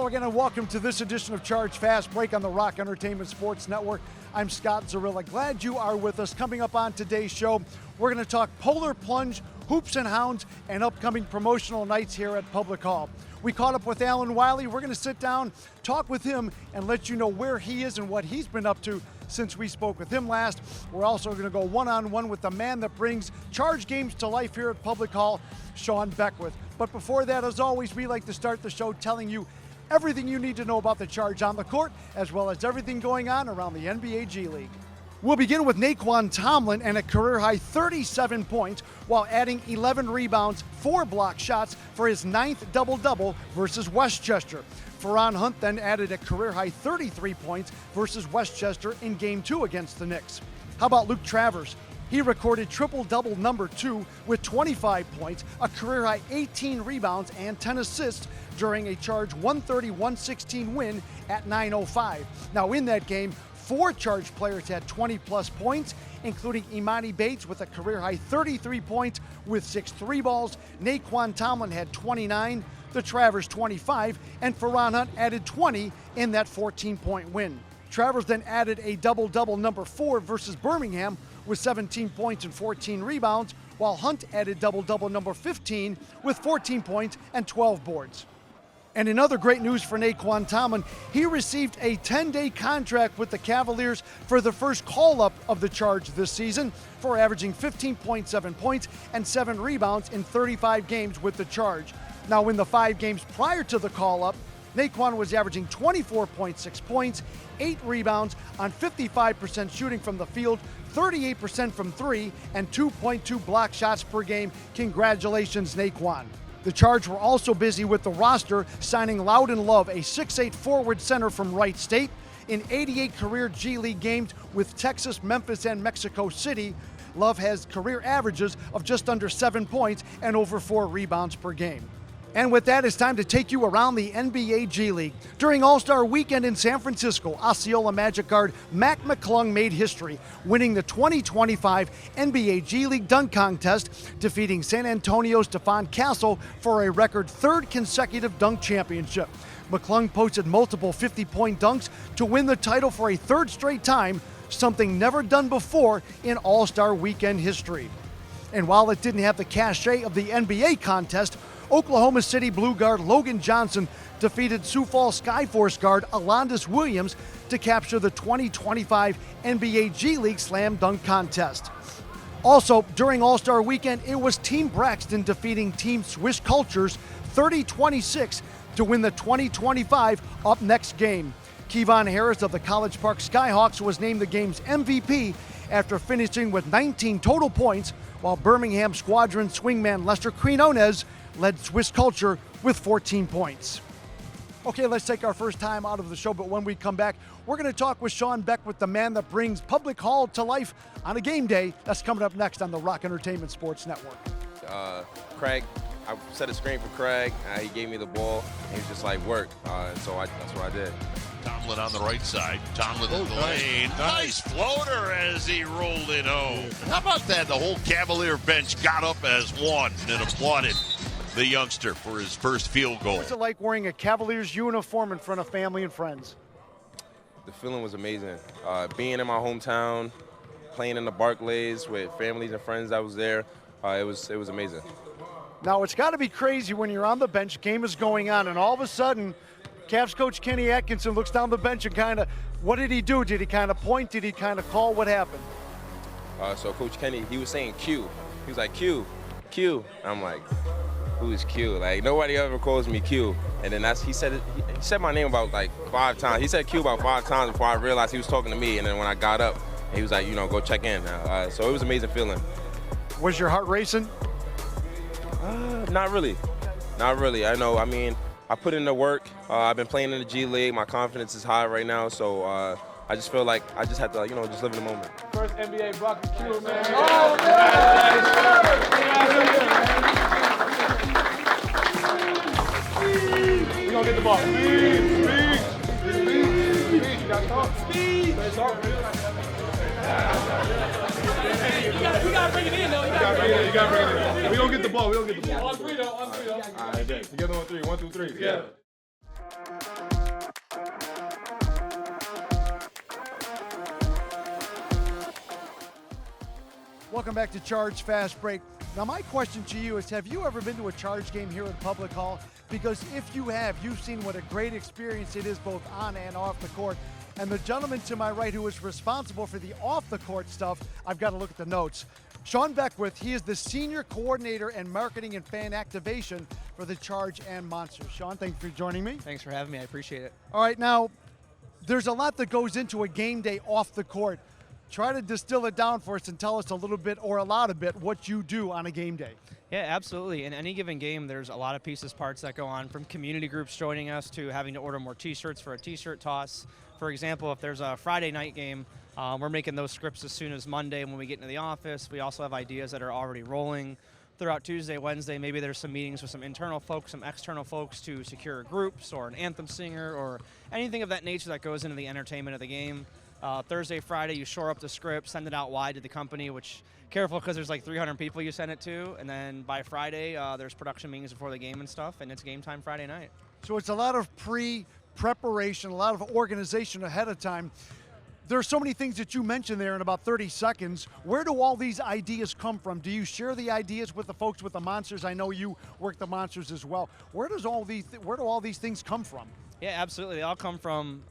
Hello again and welcome to this edition of Charge Fast Break on the Rock Entertainment Sports Network. I'm Scott Zurilla. Glad you are with us. Coming up on today's show, we're going to talk Polar Plunge, Hoops and Hounds, and upcoming promotional nights here at Public Hall. We caught up with Alan Wiley. We're going to sit down, talk with him, and let you know where he is and what he's been up to since we spoke with him last. We're also going to go one-on-one with the man that brings Charge games to life here at Public Hall, Sean Beckwith. But before that, as always, we like to start the show telling you everything you need to know about the Charge on the court, as well as everything going on around the NBA G League. We'll begin with Naquan Tomlin and a career-high 37 points while adding 11 rebounds, 4 block shots for his 9th double-double versus Westchester. Ferran Hunt then added a career-high 33 points versus Westchester in Game 2 against the Knicks. How about Luke Travers? He recorded triple-double number 2 with 25 points, a career-high 18 rebounds, and 10 assists during a Charge 130-116 win at 9:05. Now in that game, 4 Charge players had 20-plus points, including Imani Bates with a career-high 33 points with 6 3-balls. Naquan Tomlin had 29, the Travers 25, and Ferran Hunt added 20 in that 14-point win. Travers then added a double-double number 4 versus Birmingham with 17 points and 14 rebounds, while Hunt added double-double number 15 with 14 points and 12 boards. And in other great news for Naquan Tomlin, he received a 10-day contract with the Cavaliers for the first call-up of the Charge this season for averaging 15.7 points and 7 rebounds in 35 games with the Charge. Now in the 5 games prior to the call-up, Naquan was averaging 24.6 points, 8 rebounds on 55% shooting from the field, 38% from 3, and 2.2 block shots per game. Congratulations, Naquan. The Charge were also busy with the roster, signing Loudon Love, a 6'8 forward center from Wright State, in 88 career G League games with Texas, Memphis, and Mexico City. Love has career averages of just under 7 points and over 4 rebounds per game. And with that, it's time to take you around the NBA G League. During All-Star Weekend in San Francisco, Osceola Magic guard Mac McClung made history, winning the 2025 NBA G League dunk contest, defeating San Antonio's Stephon Castle for a record 3rd consecutive dunk championship. McClung posted multiple 50-point dunks to win the title for a 3rd straight time, something never done before in All-Star Weekend history. And while it didn't have the cachet of the NBA contest, Oklahoma City Blue guard Logan Johnson defeated Sioux Falls Skyforce guard Alondis Williams to capture the 2025 NBA G League Slam Dunk Contest. Also, during All-Star Weekend, it was Team Braxton defeating Team Swiss Cultures 30-26 to win the 2025 Up Next game. Kevon Harris of the College Park Skyhawks was named the game's MVP after finishing with 19 total points, while Birmingham Squadron swingman Lester Quinones led Swiss Culture with 14 points. Okay, let's take our first time out of the show, but when we come back, we're going to talk with Sean Beckwith, the man that brings Public Hall to life on a game day. That's coming up next on the Rock Entertainment Sports Network. Craig, I set a screen for Craig. He gave me the ball. He was just like, work. So that's what I did. Tomlin on the right side. Tomlin in the lane. Nice floater as he rolled it home. How about that? The whole Cavalier bench got up as one and applauded the youngster for his first field goal. What's it like wearing a Cavaliers uniform in front of family and friends? The feeling was amazing. Being in my hometown, playing in the Barclays with families and friends that was there, it was amazing. Now, it's got to be crazy when you're on the bench, game is going on, and all of a sudden, Cavs coach Kenny Atkinson looks down the bench and kind of, what did he do? Did he kind of point? Did he kind of call? What happened? So Coach Kenny, he was saying Q. He was like, Q, Q. I'm like, who's Q? Like, nobody ever calls me Q. And then he said my name about like 5 times. He said Q about 5 times before I realized he was talking to me. And then when I got up, he was like, go check in. So it was an amazing feeling. Was your heart racing? Not really. I put in the work. I've been playing in the G League. My confidence is high right now. So I just feel like I just have to, just live in the moment. First NBA block of Q, man. Oh, man. We're going to get the ball. Speed. You got to talk. Speed. We got to bring it in, though. You got to bring it in. We're going to get the ball. On 3, though. All right, together on 3. 1, 2, 3. Together. Welcome back to Charge Fast Break. Now, my question to you is, have you ever been to a Charge game here at Public Hall? Because if you have, you've seen what a great experience it is both on and off the court. And the gentleman to my right who is responsible for the off-the-court stuff, I've got to look at the notes. Sean Beckwith, he is the Senior Coordinator and Marketing and Fan Activation for the Charge and Monsters. Sean, thank you for joining me. Thanks for having me. I appreciate it. All right, now, there's a lot that goes into a game day off the court. Try to distill it down for us and tell us a little bit or a lot of bit what you do on a game day. Yeah, absolutely. In any given game, there's a lot of pieces, parts that go on, from community groups joining us to having to order more T-shirts for a T-shirt toss. For example, if there's a Friday night game, we're making those scripts as soon as Monday when we get into the office. We also have ideas that are already rolling throughout Tuesday, Wednesday. Maybe there's some meetings with some internal folks, some external folks to secure groups or an anthem singer or anything of that nature that goes into the entertainment of the game. Thursday, Friday, you shore up the script, send it out wide to the company, which, careful because there's like 300 people you send it to, and then by Friday, there's production meetings before the game and stuff, and it's game time Friday night. So it's a lot of pre-preparation, a lot of organization ahead of time. There are so many things that you mentioned there in about 30 seconds. Where do all these ideas come from? Do you share the ideas with the folks with the Monsters? I know you work the Monsters as well. Where do all these things come from? Yeah, absolutely. They all come from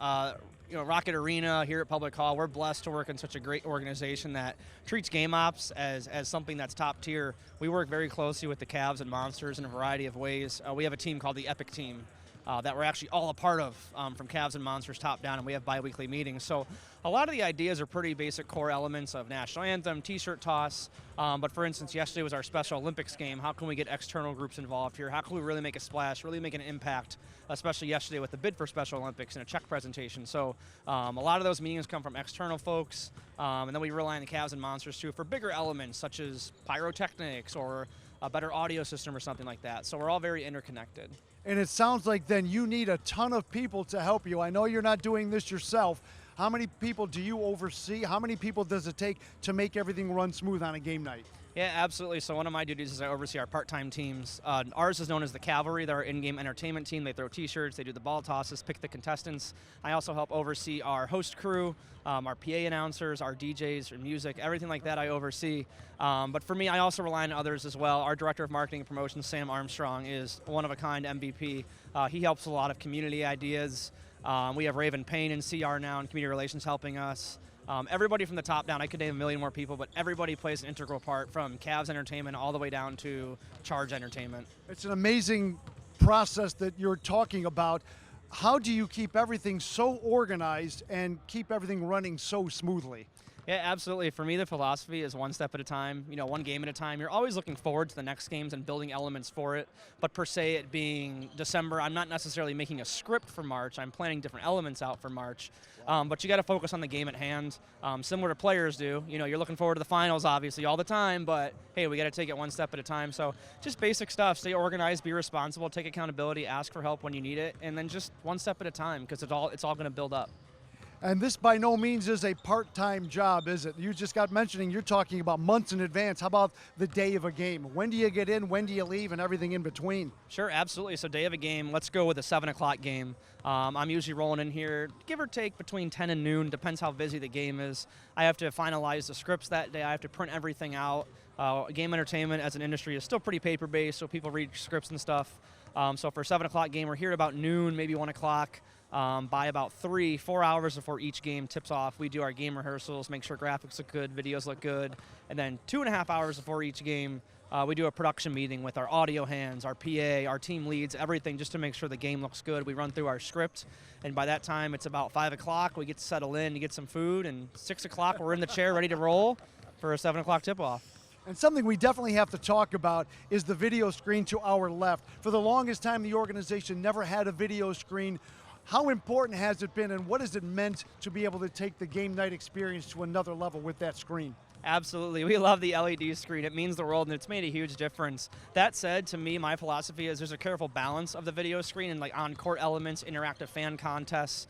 Rocket Arena here at Public Hall. We're blessed to work in such a great organization that treats game ops as something that's top tier. We work very closely with the Cavs and Monsters in a variety of ways. We have a team called the Epic Team that we're actually all a part of from Cavs and Monsters top down, and we have bi-weekly meetings. So a lot of the ideas are pretty basic core elements of national anthem, T-shirt toss. But for instance, yesterday was our Special Olympics game. How can we get external groups involved here? How can we really make a splash, really make an impact, especially yesterday with the bid for Special Olympics and a check presentation? So a lot of those meetings come from external folks, and then we rely on the Cavs and Monsters too for bigger elements such as pyrotechnics or a better audio system or something like that. So we're all very interconnected. And it sounds like then you need a ton of people to help you. I know you're not doing this yourself. How many people do you oversee? How many people does it take to make everything run smooth on a game night? Yeah, absolutely. So one of my duties is I oversee our part-time teams. Ours is known as the Cavalry. They're our in-game entertainment team. They throw T-shirts, they do the ball tosses, pick the contestants. I also help oversee our host crew, our PA announcers, our DJs, our music, everything like that I oversee. But for me, I also rely on others as well. Our Director of Marketing and Promotions, Sam Armstrong, is one-of-a-kind MVP. He helps a lot of community ideas. We have Raven Payne in CR now and Community Relations helping us. Everybody from the top down, I could name a million more people, but everybody plays an integral part from Cavs Entertainment all the way down to Charge Entertainment. It's an amazing process that you're talking about. How do you keep everything so organized and keep everything running so smoothly? Yeah, absolutely. For me, the philosophy is one step at a time, one game at a time. You're always looking forward to the next games and building elements for it. But per se, it being December, I'm not necessarily making a script for March. I'm planning different elements out for March. But you got to focus on the game at hand, similar to players do. You're looking forward to the finals, obviously, all the time. But, hey, we got to take it one step at a time. So just basic stuff. Stay organized, be responsible, take accountability, ask for help when you need it, and then just one step at a time because it's all going to build up. And this by no means is a part-time job, is it? You just got mentioning you're talking about months in advance. How about the day of a game? When do you get in? When do you leave? And everything in between? Sure, absolutely. So day of a game, let's go with a 7 o'clock game. I'm usually rolling in here, give or take between 10 and noon, depends how busy the game is. I have to finalize the scripts that day. I have to print everything out. Game entertainment as an industry is still pretty paper-based, so people read scripts and stuff. So for a 7 o'clock game, we're here about noon, maybe 1 o'clock. By about 4 hours before each game tips off, we do our game rehearsals, make sure graphics look good, videos look good, and then 2.5 hours before each game, we do a production meeting with our audio hands, our PA, our team leads, everything just to make sure the game looks good. We run through our script, and by that time, it's about 5 o'clock. We get to settle in, to get some food, and 6 o'clock, we're in the chair ready to roll for a 7 o'clock tip-off. And something we definitely have to talk about is the video screen to our left. For the longest time, the organization never had a video screen. How important has it been, and what has it meant to be able to take the game night experience to another level with that screen? Absolutely. We love the LED screen. It means the world, and it's made a huge difference. That said, to me, my philosophy is there's a careful balance of the video screen and like on-court elements, interactive fan contests.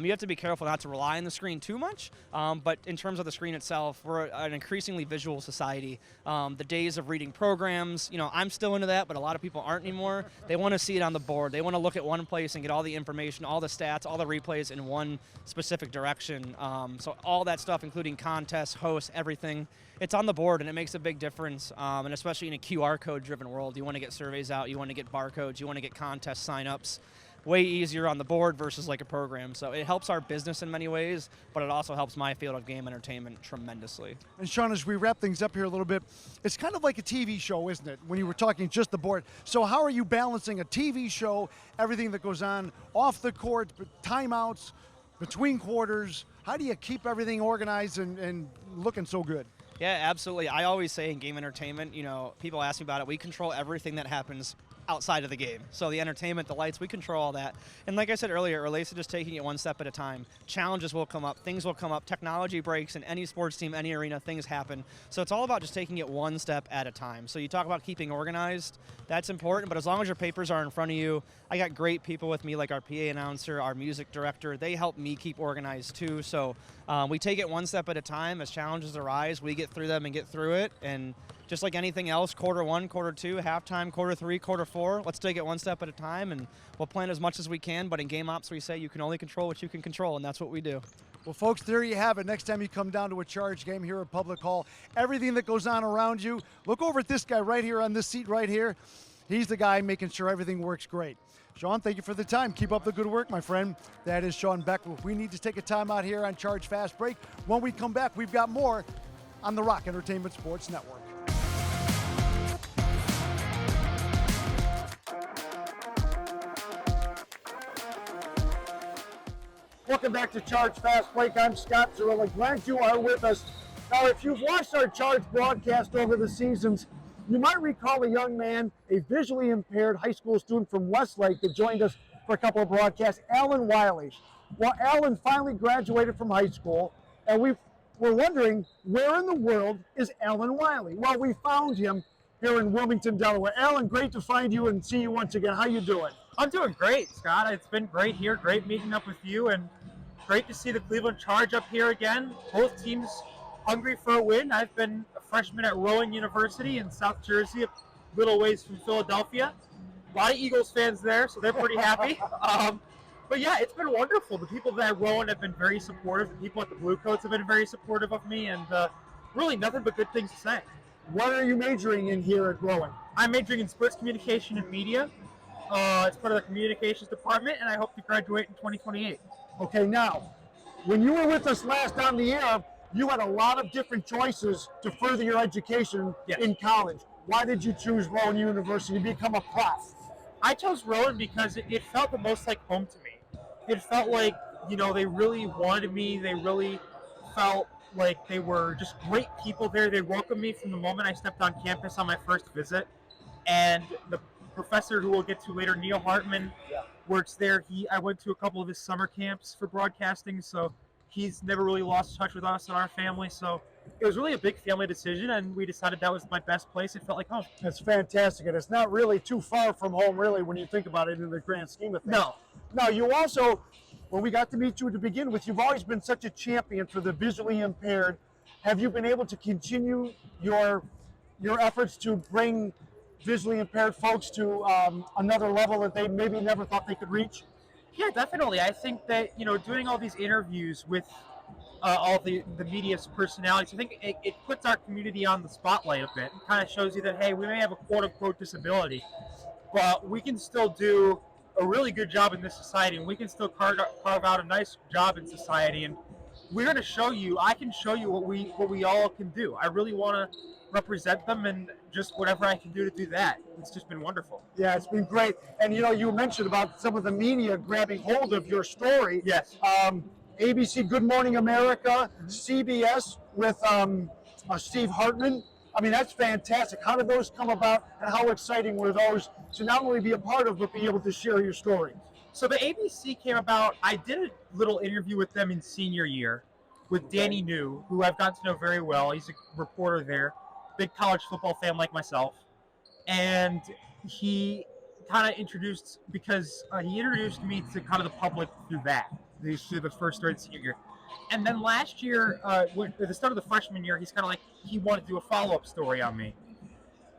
You have to be careful not to rely on the screen too much, but in terms of the screen itself, we're an increasingly visual society. The days of reading programs, I'm still into that, but a lot of people aren't anymore. They want to see it on the board. They want to look at one place and get all the information, all the stats, all the replays in one specific direction. So all that stuff, including contests, hosts, everything, everything. It's on the board, and it makes a big difference, and especially in a QR code-driven world. You want to get surveys out, you want to get barcodes, you want to get contest sign-ups. Way easier on the board versus like a program. So it helps our business in many ways, but it also helps my field of game entertainment tremendously. And Sean, as we wrap things up here a little bit, it's kind of like a TV show, isn't it, when you were talking just the board? So how are you balancing a TV show, everything that goes on off the court, timeouts, between quarters? How do you keep everything organized and looking so good? Yeah, absolutely. I always say in game entertainment, people ask me about it, we control everything that happens outside of the game. So the entertainment, the lights, we control all that. And like I said earlier, it relates to just taking it one step at a time. Challenges will come up, things will come up, technology breaks in any sports team, any arena, things happen. So it's all about just taking it one step at a time. So you talk about keeping organized, that's important, but as long as your papers are in front of you, I got great people with me like our PA announcer, our music director, they help me keep organized too. So we take it one step at a time. As challenges arise, we get through them and get through it. And just like anything else, quarter one, quarter two, halftime, quarter three, quarter four, let's take it one step at a time, and we'll plan as much as we can. But in game ops, we say you can only control what you can control, and that's what we do. Well, folks, there you have it. Next time you come down to a Charge game here at Public Hall, everything that goes on around you, look over at this guy right here on this seat right here. He's the guy making sure everything works great. Sean, thank you for the time. Keep up the good work, my friend. That is Sean Beckwith. We need to take a time out here on Charge Fast Break. When we come back, we've got more on the Rock Entertainment Sports Network. Welcome back to Charge Fast Break. I'm Scott Zurilla. Glad you are with us. Now, if you've watched our Charge broadcast over the seasons, you might recall a young man, a visually impaired high school student from Westlake that joined us for a couple of broadcasts, Alan Wiley. Well, Alan finally graduated from high school, and we're wondering, where in the world is Alan Wiley? Well, we found him here in Wilmington, Delaware. Alan, great to find you and see you once again. How you doing? I'm doing great, Scott. It's been great here, great meeting up with you, and great to see the Cleveland Charge up here again. Both teams hungry for a win. I've been a freshman at Rowan University in South Jersey, a little ways from Philadelphia. A lot of Eagles fans there, so they're pretty happy. But yeah, it's been wonderful. The people at Rowan have been very supportive. The people at the Blue Coats have been very supportive of me, and really nothing but good things to say. What are you majoring in here at Rowan? I'm majoring in sports communication and media. It's part of the communications department, and I hope to graduate in 2028. Okay, now, when you were with us last on the air, you had a lot of different choices to further your education in college. Why did you choose Rowan University to become a prof? I chose Rowan because it felt the most like home to me. It felt like, they really wanted me. They really felt like they were just great people there. They welcomed me from the moment I stepped on campus on my first visit. And the professor who we'll get to later, Neil Hartman, works there. I went to a couple of his summer camps for broadcasting, so he's never really lost touch with us and our family. So it was really a big family decision, and we decided that was my best place. It felt like home. That's fantastic, and it's not really too far from home, really, when you think about it in the grand scheme of things. No. Now, you also, when we got to meet you to begin with, you've always been such a champion for the visually impaired. Have you been able to continue your efforts to bring visually impaired folks to another level that they maybe never thought they could reach? Yeah, definitely. I think that, doing all these interviews with all the media's personalities, I think it puts our community on the spotlight a bit. It kind of shows you that, hey, we may have a quote-unquote disability, but we can still do a really good job in this society, and we can still carve out a nice job in society. And we're going to show you, I can show you what we all can do. I really want to represent them, and just whatever I can do to do that. It's just been wonderful. Yeah, it's been great. And you mentioned about some of the media grabbing hold of your story. Yes. ABC Good Morning America, CBS with Steve Hartman. I mean, that's fantastic. How did those come about, and how exciting were those to not only be a part of, but be able to share your story? So the ABC came about, I did a little interview with them in senior year with Danny New, who I've gotten to know very well. He's a reporter there, big college football fan like myself. And he kind of introduced me to kind of the public through that, through the first, third, senior year. And then last year, at the start of the freshman year, he's kind of like, he wanted to do a follow-up story on me.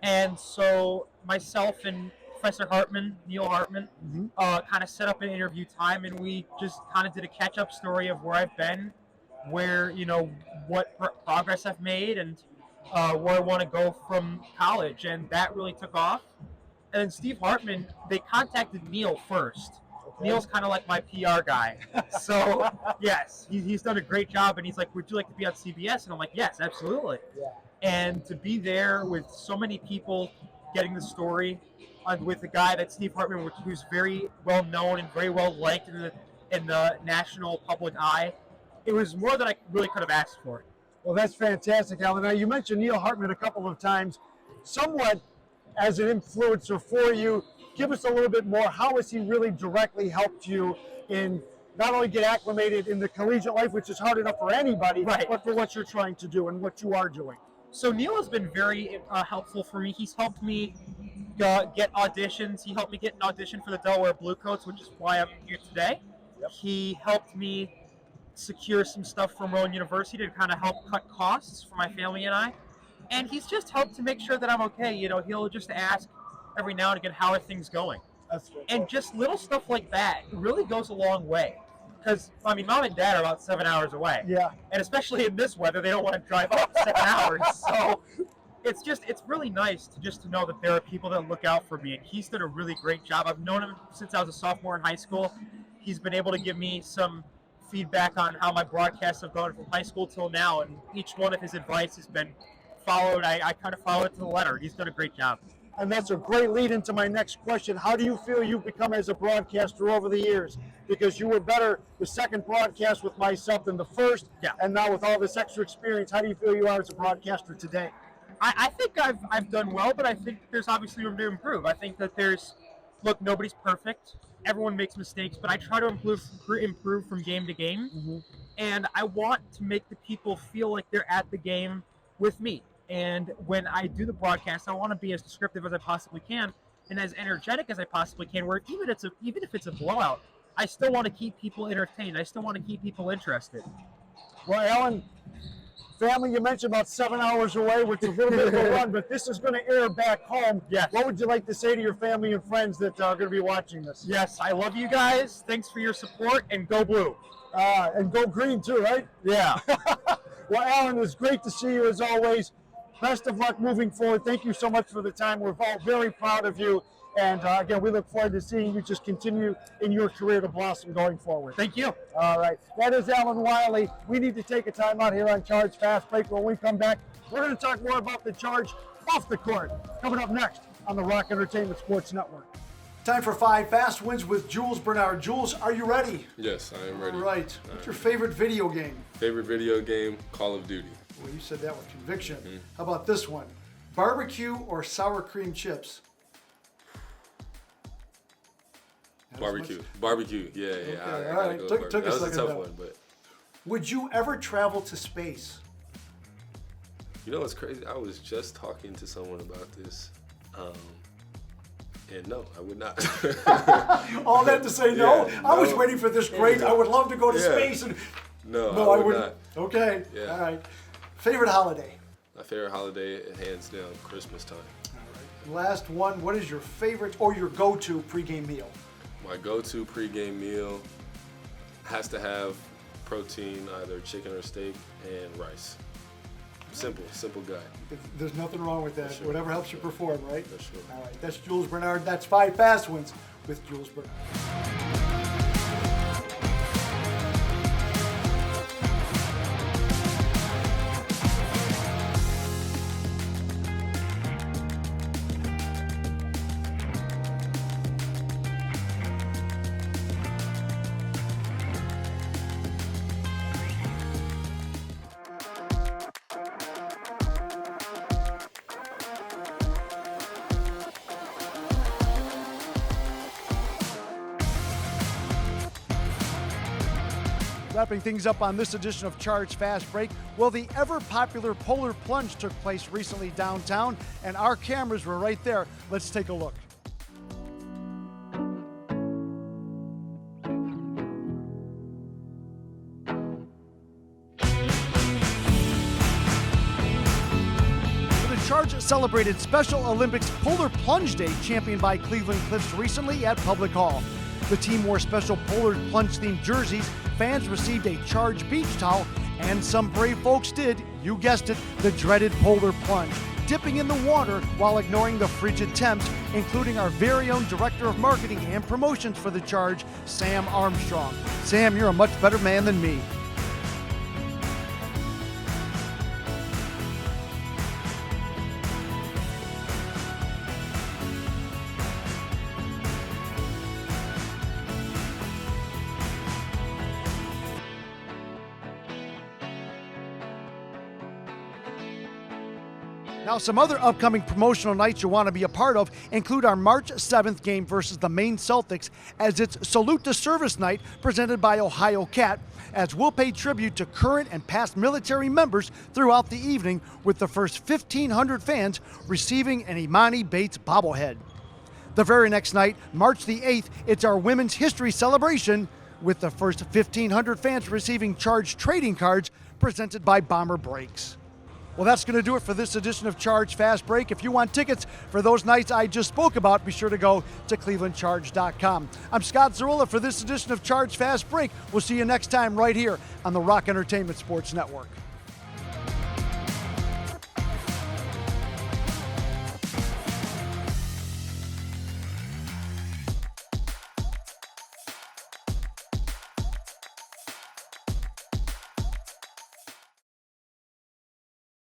And so myself and Professor Hartman, Neil Hartman, kind of set up an interview time, and we just kind of did a catch-up story of where I've been, where, what progress I've made and where I want to go from college. And that really took off. And then Steve Hartman, they contacted Neil first. Neil's kind of like my PR guy. So, yes, he's done a great job. And he's like, would you like to be on CBS? And I'm like, yes, absolutely. Yeah. And to be there with so many people getting the story with a guy that Steve Hartman, who's very well known and very well liked in the national public eye, it was more than I really could have asked for. Well, that's fantastic, Alan. Now, you mentioned Neil Hartman a couple of times, somewhat as an influencer for you. Give us a little bit more. How has he really directly helped you in not only get acclimated in the collegiate life, which is hard enough for anybody, right, but for what you're trying to do and what you are doing? So Neil has been very helpful for me. He's helped me get auditions. He helped me get an audition for the Delaware Bluecoats, which is why I'm here today. Yep. He helped me secure some stuff from Rowan University to kind of help cut costs for my family and I. And he's just helped to make sure that I'm okay. He'll just ask every now and again, how are things going? And just little stuff like that really goes a long way. Because, Mom and Dad are about 7 hours away. Yeah. And especially in this weather, they don't want to drive up 7 hours. So it's really nice to know that there are people that look out for me. And he's done a really great job. I've known him since I was a sophomore in high school. He's been able to give me some feedback on how my broadcasts have gone from high school till now. And each one of his advice has been followed. I kind of follow it to the letter. He's done a great job. And that's a great lead into my next question. How do you feel you've become as a broadcaster over the years? Because you were better the second broadcast with myself than the first, yeah. And now with all this extra experience, how do you feel you are as a broadcaster today? I think I've done well, but I think there's obviously room to improve. I think that nobody's perfect. Everyone makes mistakes, but I try to improve from game to game. Mm-hmm. And I want to make the people feel like they're at the game with me. And when I do the broadcast, I want to be as descriptive as I possibly can and as energetic as I possibly can, where even if it's a blowout, I still want to keep people entertained. I still want to keep people interested. Well, Alan, family, you mentioned about 7 hours away, which is a little bit of a run, but this is going to air back home. Yes. What would you like to say to your family and friends that are going to be watching this? Yes, I love you guys. Thanks for your support, and go blue. And go green too, right? Yeah. Well, Alan, it was great to see you as always. Best of luck moving forward. Thank you so much for the time. We're all very proud of you. And again, we look forward to seeing you just continue in your career to blossom going forward. Thank you. All right. That is Alan Wiley. We need to take a time out here on Charge Fast Break. When we come back, we're going to talk more about the Charge off the court. Coming up next on the Rock Entertainment Sports Network. Time for 5 fast wins with Jules Bernard. Jules, are you ready? Yes, I am ready. All right. What's your favorite video game? Favorite video game? Call of Duty. Well, you said that with conviction. Mm-hmm. How about this one? Barbecue or sour cream chips? Barbecue. Barbecue. Yeah. Okay, I all right. go Took that was a a tough one, but. Would you ever travel to space? You know what's crazy? I was just talking to someone about this, and no, I would not. All that to say no? Yeah, I was waiting for this great. I would love to go to space. And No, I would not. Okay. Yeah. All right. Favorite holiday? My favorite holiday, hands down, Christmas time. All right. Last one. What is your favorite or your go-to pregame meal? My go-to pregame meal has to have protein, either chicken or steak, and rice. Simple guy. There's nothing wrong with that. Sure. Whatever helps you perform, right? For sure. All right. That's Jules Bernard. That's 5 fast ones with Jules Bernard. Wrapping things up on this edition of Charge Fast Break. Well, the ever-popular Polar Plunge took place recently downtown, and our cameras were right there. Let's take a look. The Charge celebrated Special Olympics Polar Plunge Day, championed by Cleveland Cliffs recently at Public Hall. The team wore special Polar Plunge-themed jerseys, fans received a Charge beach towel, And some brave folks did, you guessed it, the dreaded polar plunge, dipping in the water while ignoring the frigid temps, including our very own Director of Marketing and Promotions for the Charge, Sam Armstrong. Sam, you're a much better man than me. Now, some other upcoming promotional nights you'll want to be a part of include our March 7th game versus the Maine Celtics, as it's Salute to Service Night presented by Ohio Cat, as we'll pay tribute to current and past military members throughout the evening, with the first 1,500 fans receiving an Imani Bates bobblehead. The very next night, March the 8th, it's our Women's History Celebration, with the first 1,500 fans receiving Charge trading cards presented by Bomber Breaks. Well, that's going to do it for this edition of Charge Fast Break. If you want tickets for those nights I just spoke about, be sure to go to clevelandcharge.com. I'm Scott Zurilla for this edition of Charge Fast Break. We'll see you next time right here on the Rock Entertainment Sports Network.